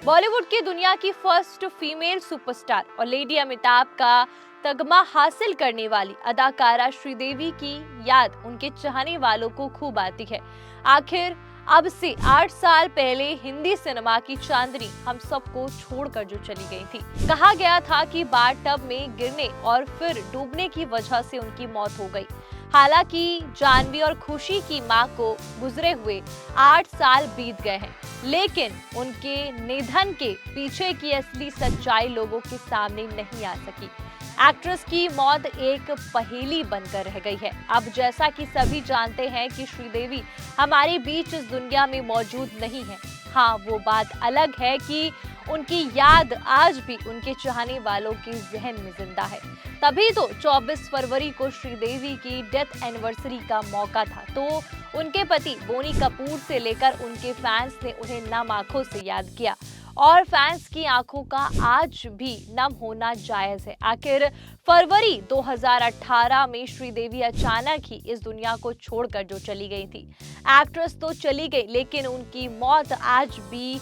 बॉलीवुड की दुनिया की फर्स्ट फीमेल सुपरस्टार और लेडी अमिताभ का तगमा हासिल करने वाली अदाकारा श्रीदेवी की याद उनके चाहने वालों को खूब आती है। आखिर अब से 8 साल पहले हिंदी सिनेमा की चांदनी हम सबको छोड़कर जो चली गई थी। कहा गया था कि बाथटब में गिरने और फिर डूबने की वजह से उनकी मौत हो गई। हालांकि जानवी और खुशी की मां को गुजरे हुए 8 साल बीत गए हैं, लेकिन उनके निधन के पीछे की असली सच्चाई लोगों के सामने नहीं आ सकी। एक्ट्रेस की मौत एक पहेली बनकर रह गई है। अब जैसा कि सभी जानते हैं कि श्रीदेवी हमारे बीच इस दुनिया में मौजूद नहीं है। हाँ, वो बात अलग है कि उनकी याद आज भी उनके चाहने वालों के जहन में जिंदा है। तभी तो 24 फरवरी को श्रीदेवी की डेथ एनिवर्सरी का मौका था, तो उनके पति बोनी कपूर से लेकर उनके फैंस ने उन्हें नम आंखों से याद किया और फैंस की आंखों का आज भी नम होना जायज है। आखिर फरवरी 2018 में श्रीदेवी अचानक ही इस दुनिया को छोड़कर जो चली गई थी। एक्ट्रेस तो चली गई, लेकिन उनकी मौत आज भी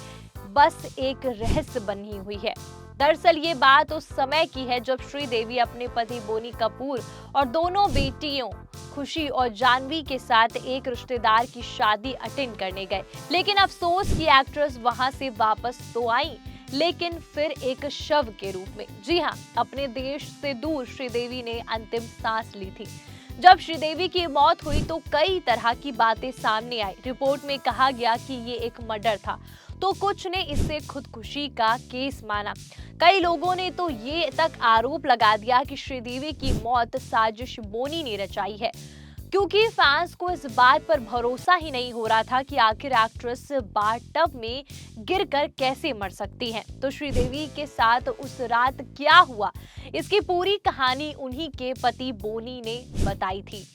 बस एक रहस्य बनी हुई है। दरअसल ये बात उस समय की है जब श्रीदेवी अपने पति बोनी कपूर और दोनों बेटियों खुशी और जानवी के साथ एक रिश्तेदार की शादी अटेंड करने गए। लेकिन अफसोस की एक्ट्रेस वहां से वापस तो आई, लेकिन फिर एक शव के रूप में। जी हाँ, अपने देश से दूर श्रीदेवी ने अंतिम सांस ली थी। जब श्रीदेवी की मौत हुई तो कई तरह की बातें सामने आई। रिपोर्ट में कहा गया कि ये एक मर्डर था, तो कुछ ने इसे खुदकुशी का केस माना। कई लोगों ने तो ये तक आरोप लगा दिया कि श्रीदेवी की मौत साजिश बोनी ने रचाई है, क्योंकि फैंस को इस बात पर भरोसा ही नहीं हो रहा था कि आखिर एक्ट्रेस बाथटब में गिरकर कैसे मर सकती हैं। तो श्रीदेवी के साथ उस रात क्या हुआ, इसकी पूरी कहानी उन्हीं के पति बोनी ने बताई थी।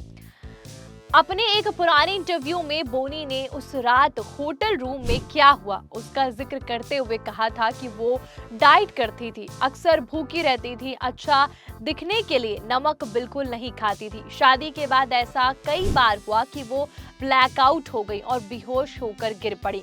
अपने एक पुराने इंटरव्यू में बोनी ने उस रात होटल रूम में क्या हुआ उसका जिक्र करते हुए कहा था कि वो डाइट करती थी, अक्सर भूखी रहती थी, अच्छा दिखने के लिए नमक बिल्कुल नहीं खाती थी। शादी के बाद ऐसा कई बार हुआ कि वो ब्लैकआउट हो गई और बेहोश होकर गिर पड़ी।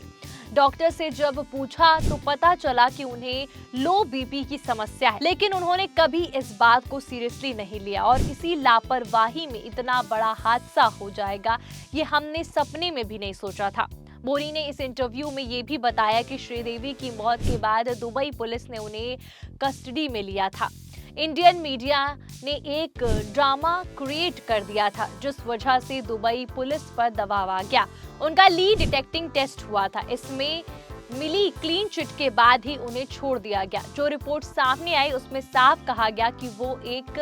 डॉक्टर से जब पूछा तो पता चला कि उन्हें लो बीपी की समस्या है, लेकिन उन्होंने कभी इस बात को सीरियसली नहीं लिया और इसी लापरवाही में इतना बड़ा हादसा हो जाएगा ये हमने सपने में भी नहीं सोचा था। बोनी ने इस इंटरव्यू में ये भी बताया कि श्रीदेवी की मौत के बाद दुबई पुलिस ने उन्हें कस्टडी में लिया था। इंडियन मीडिया ने एक ड्रामा क्रिएट कर दिया था, जिस वजह से दुबई पुलिस पर दबाव आ गया। उनका लीड डिटेक्टिंग टेस्ट हुआ था, इसमें मिली क्लीन चिट के बाद ही उन्हें छोड़ दिया गया। जो रिपोर्ट सामने आई उसमें साफ कहा गया कि वो एक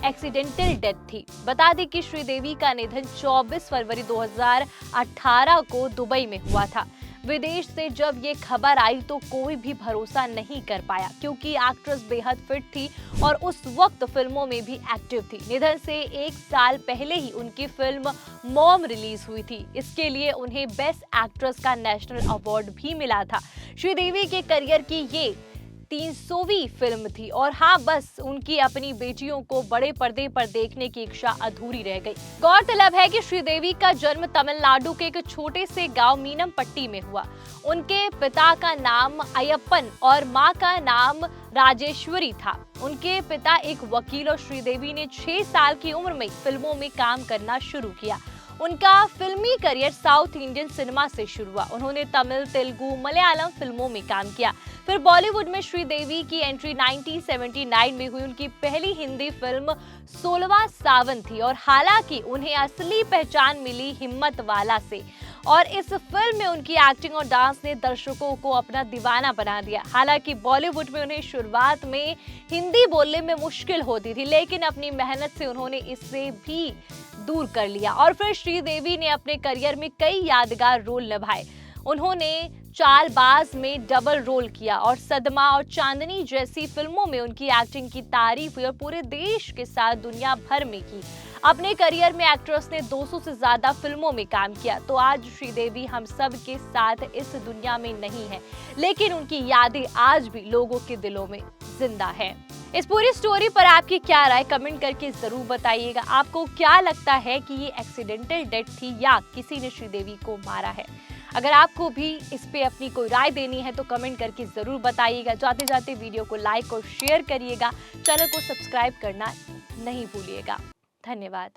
एक्सीडेंटल डेथ थी। बता दें कि श्रीदेवी का निधन 24 फरवरी 2018 को दुबई में हुआ था। विदेश से जब ये खबर आई तो कोई भी भरोसा नहीं कर पाया, क्योंकि एक्ट्रेस बेहद फिट थी और उस वक्त फिल्मों में भी एक्टिव थी। निधन से 1 साल पहले ही उनकी फिल्म मॉम रिलीज हुई थी। इसके लिए उन्हें बेस्ट एक्ट्रेस का नेशनल अवार्ड भी मिला था। श्रीदेवी के करियर की ये 300वीं फिल्म थी और हाँ, बस उनकी अपनी बेटियों को बड़े पर्दे पर देखने की इच्छा अधूरी रह गई। गौरतलब है कि श्रीदेवी का जन्म तमिलनाडु के एक छोटे से गांव मीनमपट्टी में हुआ। उनके पिता का नाम अयप्पन और मां का नाम राजेश्वरी था। उनके पिता एक वकील और श्रीदेवी ने 6 साल की उम्र में फिल्मों में काम करना शुरू किया। उनका फिल्मी करियर साउथ इंडियन सिनेमा से शुरू हुआ। उन्होंने तमिल, तेलुगु, मलयालम फिल्मों में काम किया। फिर बॉलीवुड में श्रीदेवी की एंट्री 1979 में हुई। उनकी पहली हिंदी फिल्म 16वां सावन थी और हालांकि उन्हें असली पहचान मिली हिम्मत वाला से, और इस फिल्म में उनकी एक्टिंग और डांस ने दर्शकों को अपना दीवाना बना दिया। हालांकि बॉलीवुड में उन्हें शुरुआत में हिंदी बोलने में मुश्किल होती थी, लेकिन अपनी मेहनत से उन्होंने इससे भी दूर कर लिया और फिर श्रीदेवी ने अपने करियर में कई यादगार रोल निभाए। उन्होंने चालबाज में डबल रोल किया और सदमा और चांदनी जैसी फिल्मों में उनकी एक्टिंग की तारीफ हुई और पूरे देश के साथ दुनिया भर में की। अपने करियर में एक्ट्रेस ने 200 से ज्यादा फिल्मों में काम किया। तो आज श्रीदेवी हम सब के साथ इस दुनिया में नहीं है, लेकिन उनकी यादें आज भी लोगों के दिलों में जिंदा है। इस पूरी स्टोरी पर आपकी क्या राय कमेंट करके जरूर बताइएगा। आपको क्या लगता है कि ये एक्सीडेंटल डेथ थी या किसी ने श्रीदेवी को मारा है? अगर आपको भी इस पे अपनी कोई राय देनी है तो कमेंट करके जरूर बताइएगा। जाते जाते वीडियो को लाइक और शेयर करिएगा, चैनल को सब्सक्राइब करना नहीं भूलिएगा। धन्यवाद।